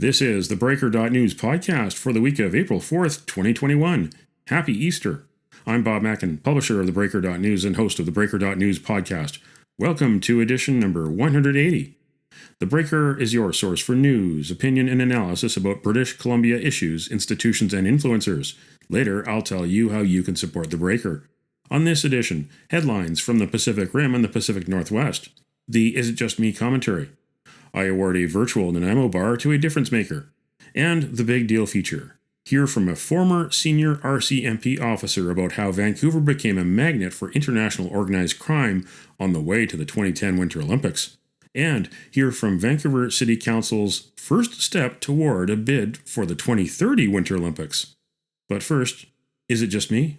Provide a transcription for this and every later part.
This is the Breaker.news podcast for the week of April 4th, 2021. Happy Easter. I'm Bob Mackin, publisher of the Breaker.news and host of the Breaker.news podcast. Welcome to edition number 180. The Breaker is your source for news, opinion, and analysis about British Columbia issues, institutions, and influencers. Later, I'll tell you how you can support the Breaker. On this edition, headlines from the Pacific Rim and the Pacific Northwest. The Is It Just Me commentary. I award a virtual Nanaimo bar to a difference maker. And the Big Deal feature. Hear from a former senior RCMP officer about how Vancouver became a magnet for international organized crime on the way to the 2010 Winter Olympics. And hear from Vancouver City Council's first step toward a bid for the 2030 Winter Olympics. But first, is it just me?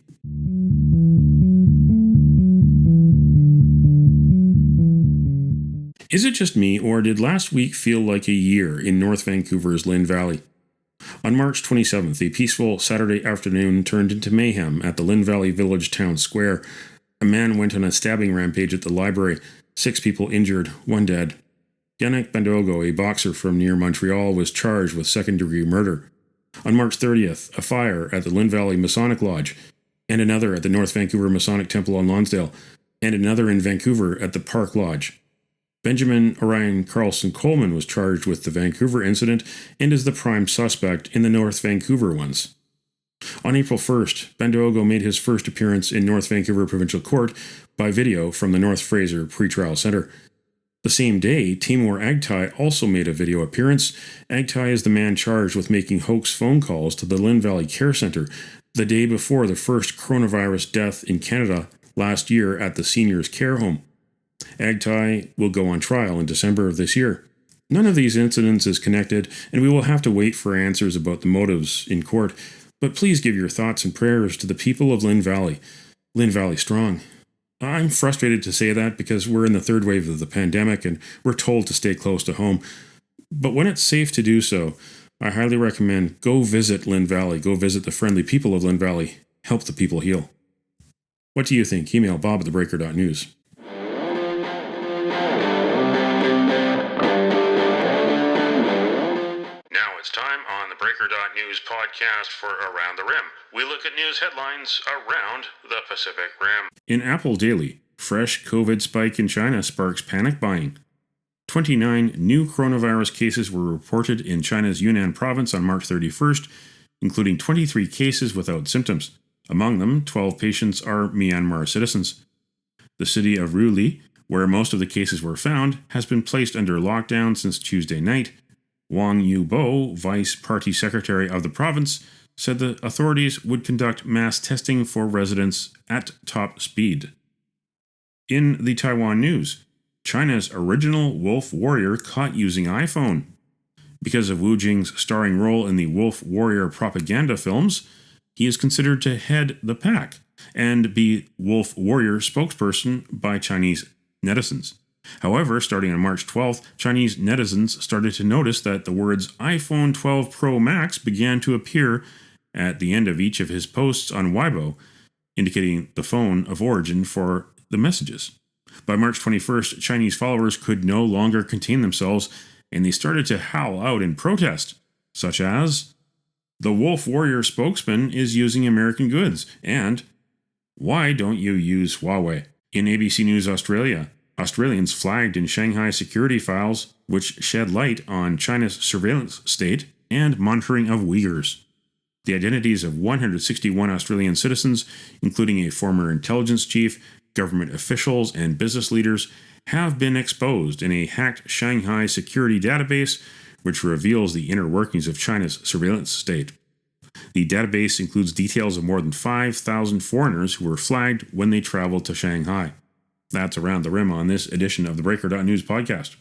Is it just me, or did last week feel like a year in North Vancouver's Lynn Valley? On March 27th, a peaceful Saturday afternoon turned into mayhem at the Lynn Valley Village Town Square. A man went on a stabbing rampage at the library. 6 people injured, 1 dead. Yannick Bandogo, a boxer from near Montreal, was charged with second-degree murder. On March 30th, a fire at the Lynn Valley Masonic Lodge, and another at the North Vancouver Masonic Temple on Lonsdale, and another in Vancouver at the Park Lodge. Benjamin Orion Carlson Coleman was charged with the Vancouver incident and is the prime suspect in the North Vancouver ones. On April 1st, Bandogo made his first appearance in North Vancouver Provincial Court by video from the North Fraser Pretrial Centre. The same day, Timur Agtai also made a video appearance. Agtai is the man charged with making hoax phone calls to the Lynn Valley Care Centre the day before the first coronavirus death in Canada last year at the seniors' care home. Agtai will go on trial in December of this year. None of these incidents is connected, and we will have to wait for answers about the motives in court, but please give your thoughts and prayers to the people of Lynn Valley. Lynn Valley strong. I'm frustrated to say that because we're in the third wave of the pandemic and we're told to stay close to home. But when it's safe to do so, I highly recommend go visit Lynn Valley, go visit the friendly people of Lynn Valley, help the people heal. What do you think? Email Bob at theBreaker.news. It's time on the Breaker.news podcast for Around the Rim. We look at news headlines around the Pacific Rim. In Apple Daily, fresh COVID spike in China sparks panic buying. 29 new coronavirus cases were reported in China's Yunnan province on March 31st, including 23 cases without symptoms. Among them, 12 patients are Myanmar citizens. The city of Ruli, where most of the cases were found, has been placed under lockdown since Tuesday night. Wang Yubo, vice party secretary of the province, said the authorities would conduct mass testing for residents at top speed. In the Taiwan news, China's original wolf warrior caught using iPhone. Because of Wu Jing's starring role in the wolf warrior propaganda films, he is considered to head the pack and be wolf warrior spokesperson by Chinese netizens. However, starting on March 12th, Chinese netizens started to notice that the words iPhone 12 Pro Max began to appear at the end of each of his posts on Weibo, indicating the phone of origin for the messages. By March 21st, Chinese followers could no longer contain themselves, and they started to howl out in protest, such as, "The Wolf Warrior spokesman is using American goods," and "Why don't you use Huawei?" In ABC News Australia, Australians flagged in Shanghai security files, which shed light on China's surveillance state and monitoring of Uyghurs. The identities of 161 Australian citizens, including a former intelligence chief, government officials, and business leaders, have been exposed in a hacked Shanghai security database, which reveals the inner workings of China's surveillance state. The database includes details of more than 5,000 foreigners who were flagged when they traveled to Shanghai. That's Around the Rim on this edition of the Breaker.news podcast.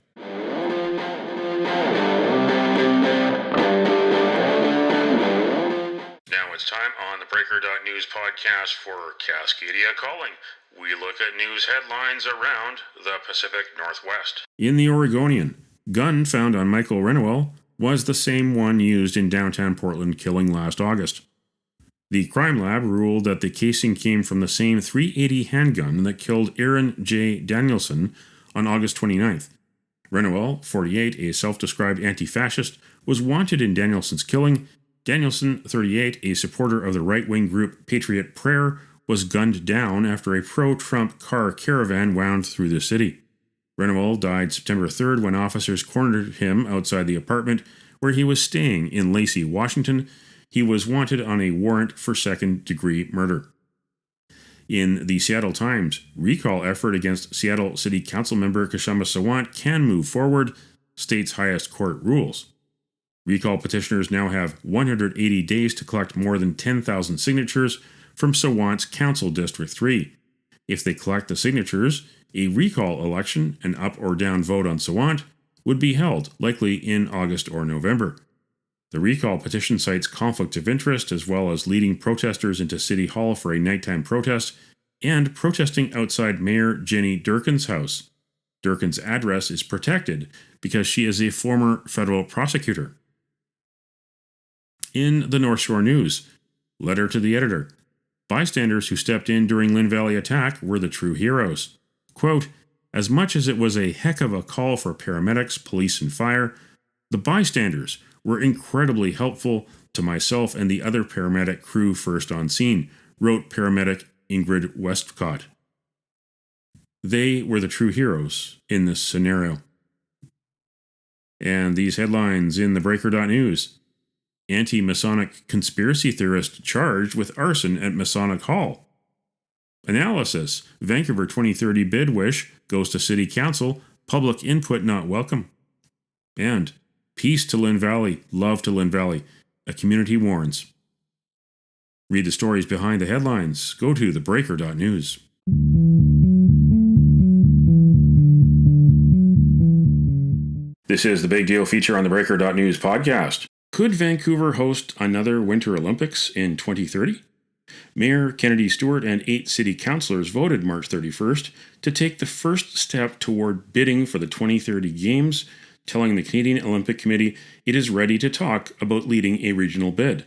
Now it's time on the Breaker.news podcast for Cascadia Calling. We look at news headlines around the Pacific Northwest. In the Oregonian, gun found on Michael Renowell was the same one used in downtown Portland killing last August. The crime lab ruled that the casing came from the same .380 handgun that killed Aaron J. Danielson on August 29th. Renewal, 48, a self-described anti-fascist, was wanted in Danielson's killing. Danielson, 38, a supporter of the right-wing group Patriot Prayer, was gunned down after a pro-Trump car caravan wound through the city. Renewal died September 3rd when officers cornered him outside the apartment where he was staying in Lacey, Washington. He was wanted on a warrant for second-degree murder. In the Seattle Times, recall effort against Seattle City Council member Kshama Sawant can move forward, state's highest court rules. Recall petitioners now have 180 days to collect more than 10,000 signatures from Sawant's Council District 3. If they collect the signatures, a recall election, an up or down vote on Sawant, would be held, likely in August or November. The recall petition cites conflict of interest as well as leading protesters into City Hall for a nighttime protest and protesting outside Mayor Jenny Durkin's house. Durkin's address is protected because she is a former federal prosecutor. In the North Shore News, letter to the editor. Bystanders who stepped in during Lynn Valley attack were the true heroes. Quote, as much as it was a heck of a call for paramedics, police, and fire, the bystanders were incredibly helpful to myself and the other paramedic crew first on scene, wrote paramedic Ingrid Westcott. They were the true heroes in this scenario. And these headlines in theBreaker.news. Anti-Masonic conspiracy theorist charged with arson at Masonic Hall. Analysis. Vancouver 2030 bid wish goes to City Council. Public input not welcome. And peace to Lynn Valley. Love to Lynn Valley. A community warns. Read the stories behind the headlines. Go to theBreaker.news. This is the Big Deal feature on the theBreaker.news podcast. Could Vancouver host another Winter Olympics in 2030? Mayor Kennedy Stewart and 8 city councillors voted March 31st to take the first step toward bidding for the 2030 Games, telling the Canadian Olympic Committee it is ready to talk about leading a regional bid.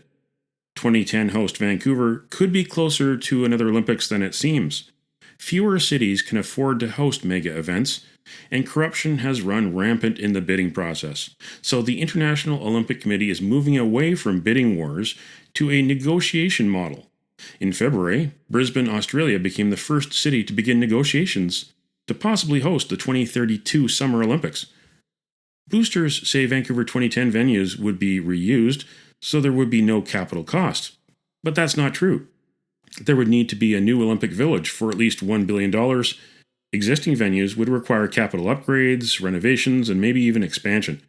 2010 host Vancouver could be closer to another Olympics than it seems. Fewer cities can afford to host mega events, and corruption has run rampant in the bidding process. So the International Olympic Committee is moving away from bidding wars to a negotiation model. In February, Brisbane, Australia became the first city to begin negotiations to possibly host the 2032 Summer Olympics. Boosters say Vancouver 2010 venues would be reused, so there would be no capital cost. But that's not true. There would need to be a new Olympic Village for at least $1 billion. Existing venues would require capital upgrades, renovations, and maybe even expansion.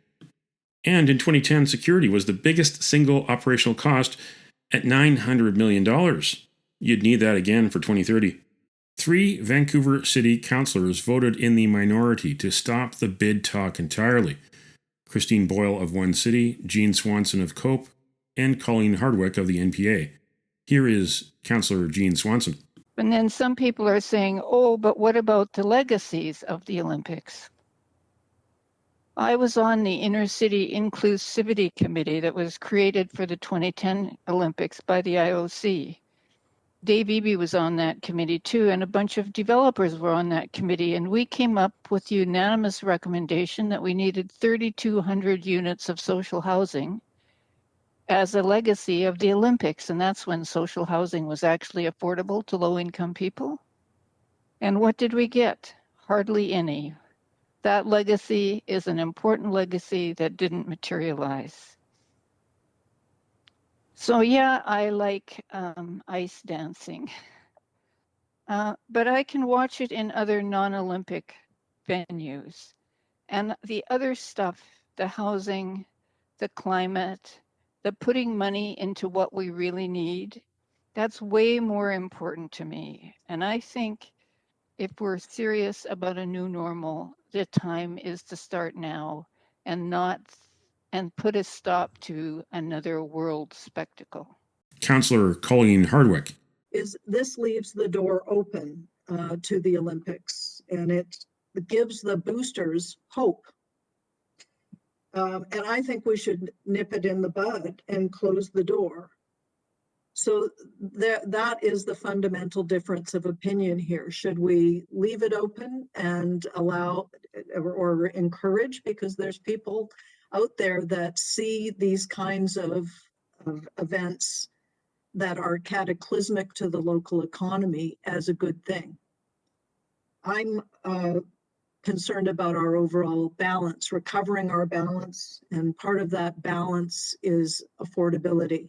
And in 2010, security was the biggest single operational cost at $900 million. You'd need that again for 2030. 3 Vancouver City councillors voted in the minority to stop the bid talk entirely. Christine Boyle of One City, Jean Swanson of Cope, and Colleen Hardwick of the NPA. Here is Councillor Jean Swanson. And then some people are saying, oh, but what about the legacies of the Olympics? I was on the Inner City Inclusivity Committee that was created for the 2010 Olympics by the IOC. Dave Eby was on that committee too, and a bunch of developers were on that committee, and we came up with the unanimous recommendation that we needed 3,200 units of social housing as a legacy of the Olympics, and that's when social housing was actually affordable to low-income people. And what did we get? Hardly any. That legacy is an important legacy that didn't materialize. So yeah, I like ice dancing, but I can watch it in other non-Olympic venues. And the other stuff, the housing, the climate, the putting money into what we really need, that's way more important to me. And I think if we're serious about a new normal, the time is to start now and put a stop to another world spectacle. Councillor Colleen Hardwick. This leaves the door open to the Olympics, and it gives the boosters hope. And I think we should nip it in the bud and close the door So that is the fundamental difference of opinion here. Should we leave it open and allow or encourage, because there's people out there that see these kinds of events that are cataclysmic to the local economy as a good thing. I'm concerned about our overall balance, recovering our balance, and part of that balance is affordability.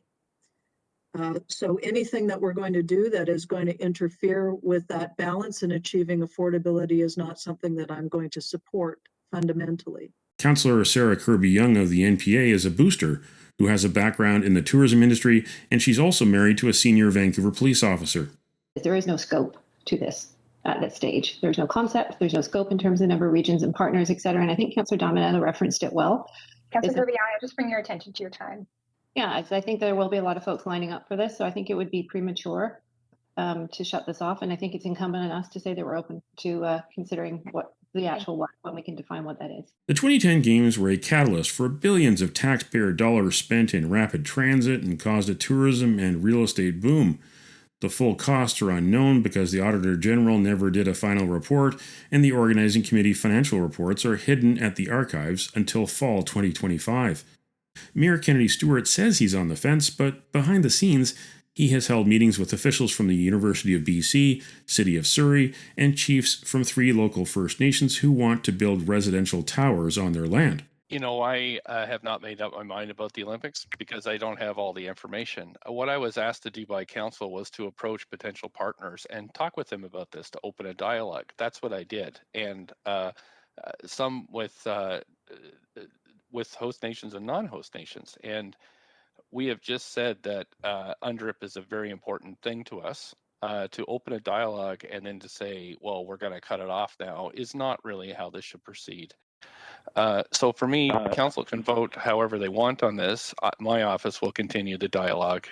So anything that we're going to do that is going to interfere with that balance and achieving affordability is not something that I'm going to support fundamentally. Councillor Sarah Kirby-Young of the NPA is a booster who has a background in the tourism industry, and she's also married to a senior Vancouver police officer. There is no scope to this at this stage. There's no concept, there's no scope in terms of number of regions and partners, et cetera. And I think Councillor Dominello referenced it well. Councillor Kirby-Young, I'll just bring your attention to your time. Yeah, I think there will be a lot of folks lining up for this, so I think it would be premature to shut this off. And I think it's incumbent on us to say that we're open to considering what the actual when we can define what that is. The 2010 Games were a catalyst for billions of taxpayer dollars spent in rapid transit and caused a tourism and real estate boom. The full costs are unknown because the Auditor General never did a final report, and the organizing committee financial reports are hidden at the archives until fall 2025. Mayor Kennedy Stewart says he's on the fence, but behind the scenes, he has held meetings with officials from the University of BC, City of Surrey, and chiefs from 3 local First Nations who want to build residential towers on their land. You know, I have not made up my mind about the Olympics because I don't have all the information. What I was asked to do by council was to approach potential partners and talk with them about this, to open a dialogue. That's what I did. And some with host nations and non-host nations. And we have just said that UNDRIP is a very important thing to us. To open a dialogue and then to say, well, we're going to cut it off now is not really how this should proceed. So for me, council can vote however they want on this. My office will continue the dialogue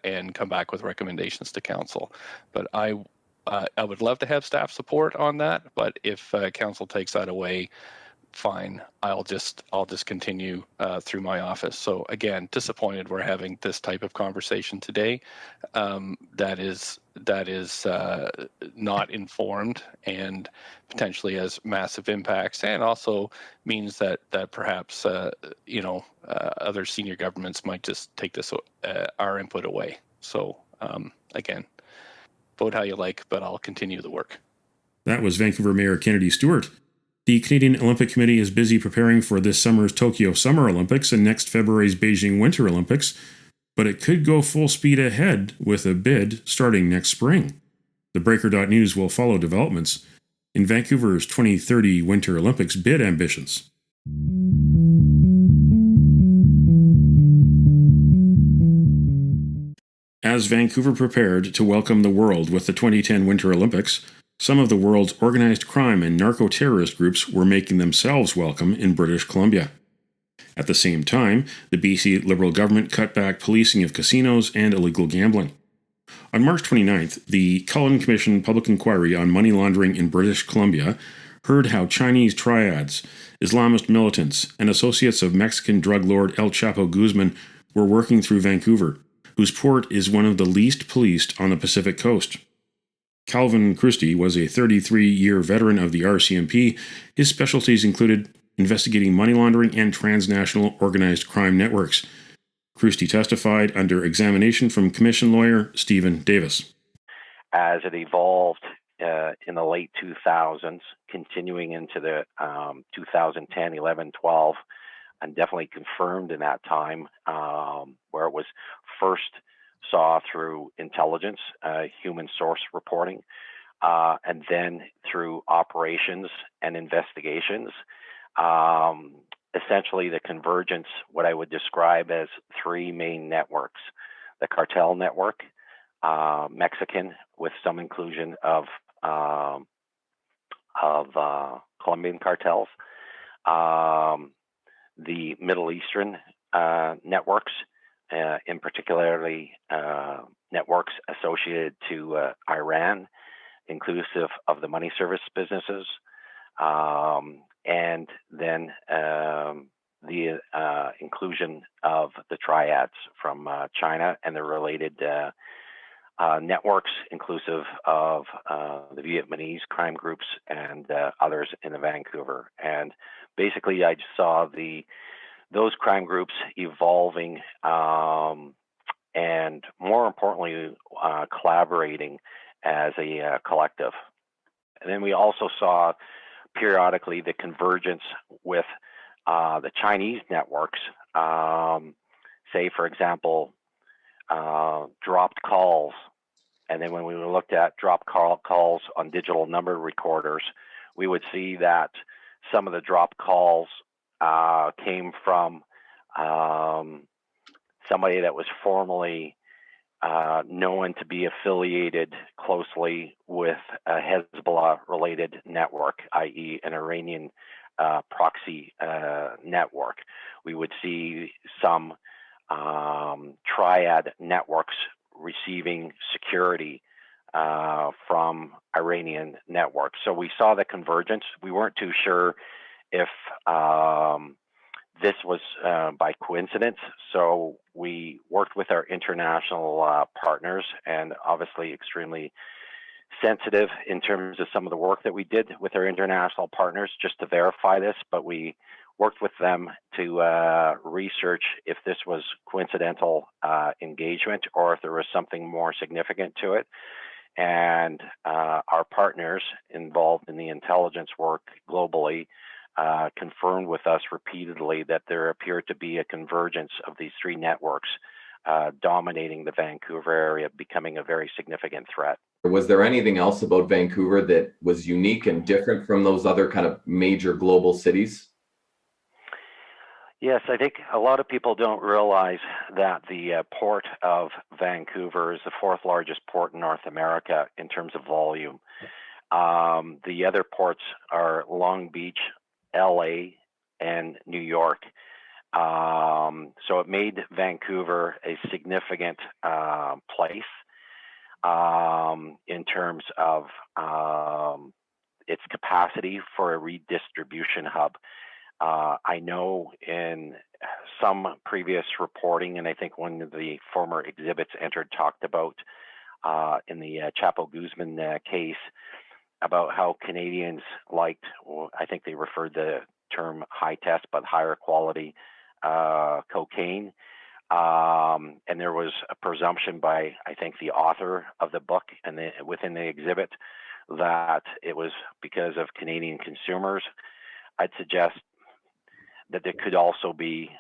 and come back with recommendations to council. But I would love to have staff support on that. But if council takes that away, fine. I'll just continue through my office. So again, disappointed we're having this type of conversation today. That is not informed and potentially has massive impacts, and also means that perhaps other senior governments might just take this our input away. So again, vote how you like, but I'll continue the work. That was Vancouver Mayor Kennedy Stewart. The Canadian Olympic Committee is busy preparing for this summer's Tokyo Summer Olympics and next February's Beijing Winter Olympics, but it could go full speed ahead with a bid starting next spring. TheBreaker.news will follow developments in Vancouver's 2030 Winter Olympics bid ambitions. As Vancouver prepared to welcome the world with the 2010 Winter Olympics, some of the world's organized crime and narco-terrorist groups were making themselves welcome in British Columbia. At the same time, the BC Liberal government cut back policing of casinos and illegal gambling. On March 29th, the Cullen Commission public inquiry on money laundering in British Columbia heard how Chinese triads, Islamist militants, and associates of Mexican drug lord El Chapo Guzman were working through Vancouver, whose port is one of the least policed on the Pacific coast. Chrustie was a 33-year veteran of the RCMP. His specialties included investigating money laundering and transnational organized crime networks. Chrustie testified under examination from Commission lawyer Stephen Davis. As it evolved in the late 2000s, continuing into the 2010, 11, 12, and definitely confirmed in that time, where it was first saw through intelligence, human source reporting, and then through operations and investigations. Essentially the convergence, what I would describe as 3 main networks: the cartel network, Mexican, with some inclusion of Colombian cartels, the Middle Eastern networks, in particularly networks associated to Iran, inclusive of the money service businesses, and then the inclusion of the triads from China and the related networks, inclusive of the Vietnamese crime groups and others in the Vancouver. And basically, I just saw those crime groups evolving and, more importantly, collaborating as a collective. And then we also saw periodically the convergence with the Chinese networks, say, for example, dropped calls. And then when we looked at dropped calls on digital number recorders, we would see that some of the dropped calls came from somebody that was formerly known to be affiliated closely with a Hezbollah-related network, i.e. an Iranian proxy network. We would see some triad networks receiving security from Iranian networks. So we saw the convergence. We weren't too sure if this was by coincidence. So we worked with our international partners, and obviously extremely sensitive in terms of some of the work that we did with our international partners just to verify this, but we worked with them to research if this was coincidental engagement or if there was something more significant to it. And our partners involved in the intelligence work globally confirmed with us repeatedly that there appeared to be a convergence of these three networks dominating the Vancouver area, becoming a very significant threat. Was there anything else about Vancouver that was unique and different from those other kind of major global cities? Yes, I think a lot of people don't realize that the port of Vancouver is the fourth largest port in North America in terms of volume. The other ports are Long Beach, LA, and New York. So it made Vancouver a significant place in terms of its capacity for a redistribution hub. I know in some previous reporting, and I think one of the former exhibits entered talked about in the Chapo Guzman case about how Canadians liked, well, I think they referred the term high test, but higher quality cocaine. And there was a presumption by, I think, the author of the book and within the exhibit that it was because of Canadian consumers. I'd suggest that there could also be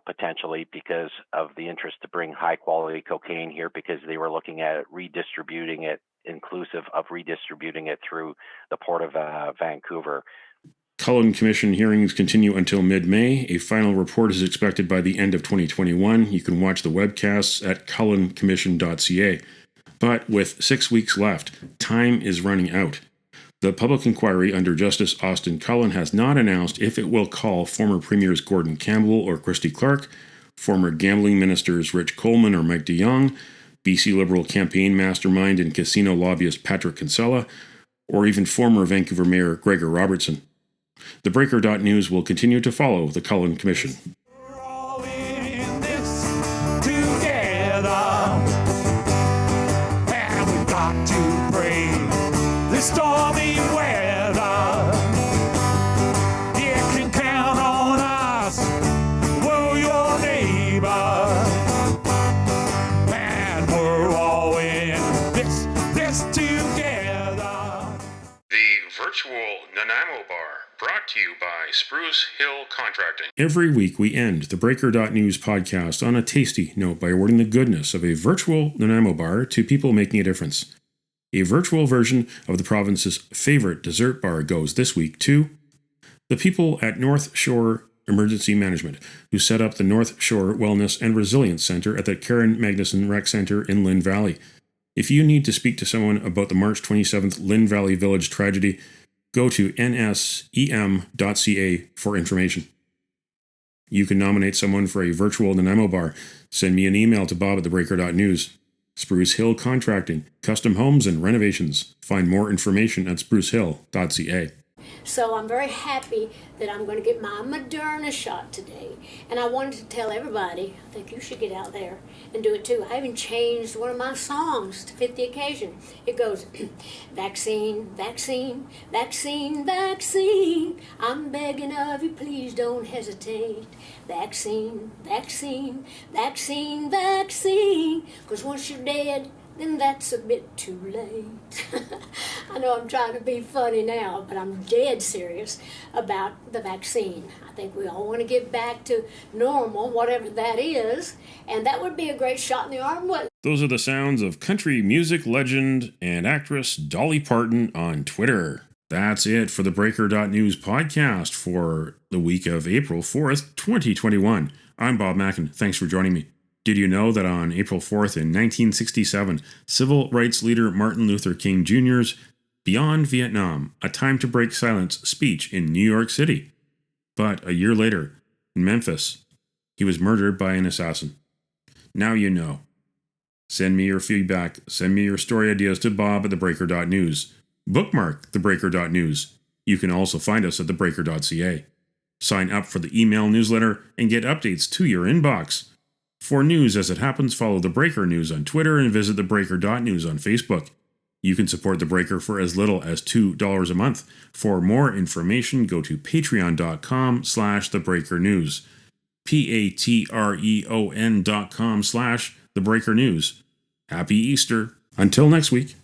potentially because of the interest to bring high quality cocaine here, because they were looking at redistributing it, inclusive of redistributing it through the Port of Vancouver. Cullen Commission hearings continue until mid-May. A final report is expected by the end of 2021. You can watch the webcasts at cullencommission.ca. But with 6 weeks left, time is running out. The public inquiry under Justice Austin Cullen has not announced if it will call former Premiers Gordon Campbell or Chrustie Clark, former gambling ministers Rich Coleman or Mike DeYoung, BC Liberal campaign mastermind and casino lobbyist Patrick Kinsella, or even former Vancouver Mayor Gregor Robertson. TheBreaker.news will continue to follow the Cullen Commission. We're all in this together, and we've got to brave this stormy weather. You can count on us, we're your neighbor, and we're all in this together. The virtual Nanaimo Bar, brought to you by Spruce Hill Contracting. Every week we end the Breaker.news podcast on a tasty note by awarding the goodness of a virtual Nanaimo bar to people making a difference. A virtual version of the province's favorite dessert bar goes this week to the people at North Shore Emergency Management, who set up the North Shore Wellness and Resilience Center at the Karen Magnuson Rec Center in Lynn Valley. If you need to speak to someone about the March 27th Lynn Valley Village tragedy, go to nsem.ca for information. You can nominate someone for a virtual Nanaimo bar. Send me an email to bob@theBreaker.news. Spruce Hill Contracting, custom homes and renovations. Find more information at sprucehill.ca. So I'm very happy that I'm going to get my Moderna shot today. And I wanted to tell everybody, I think you should get out there and do it too. I even changed one of my songs to fit the occasion. It goes, vaccine, vaccine, vaccine, vaccine. I'm begging of you, please don't hesitate. Vaccine, vaccine, vaccine, vaccine. Because once you're dead, then that's a bit too late. I know I'm trying to be funny now, but I'm dead serious about the vaccine. I think we all want to get back to normal, whatever that is, and that would be a great shot in the arm. Those are the sounds of country music legend and actress Dolly Parton on Twitter. That's it for the Breaker.news podcast for the week of April 4th, 2021. I'm Bob Mackin. Thanks for joining me. Did you know that on April 4th in 1967, civil rights leader Martin Luther King Jr.'s Beyond Vietnam, A Time to Break Silence speech in New York City? But a year later, in Memphis, he was murdered by an assassin. Now you know. Send me your feedback, send me your story ideas to Bob at theBreaker.news. Bookmark theBreaker.news. You can also find us at theBreaker.ca. Sign up for the email newsletter and get updates to your inbox. For news as it happens, follow The Breaker News on Twitter and visit theBreaker.news on Facebook. You can support The Breaker for as little as $2 a month. For more information, go to patreon.com/TheBreakerNews. patreon.com/TheBreakerNews. Happy Easter. Until next week.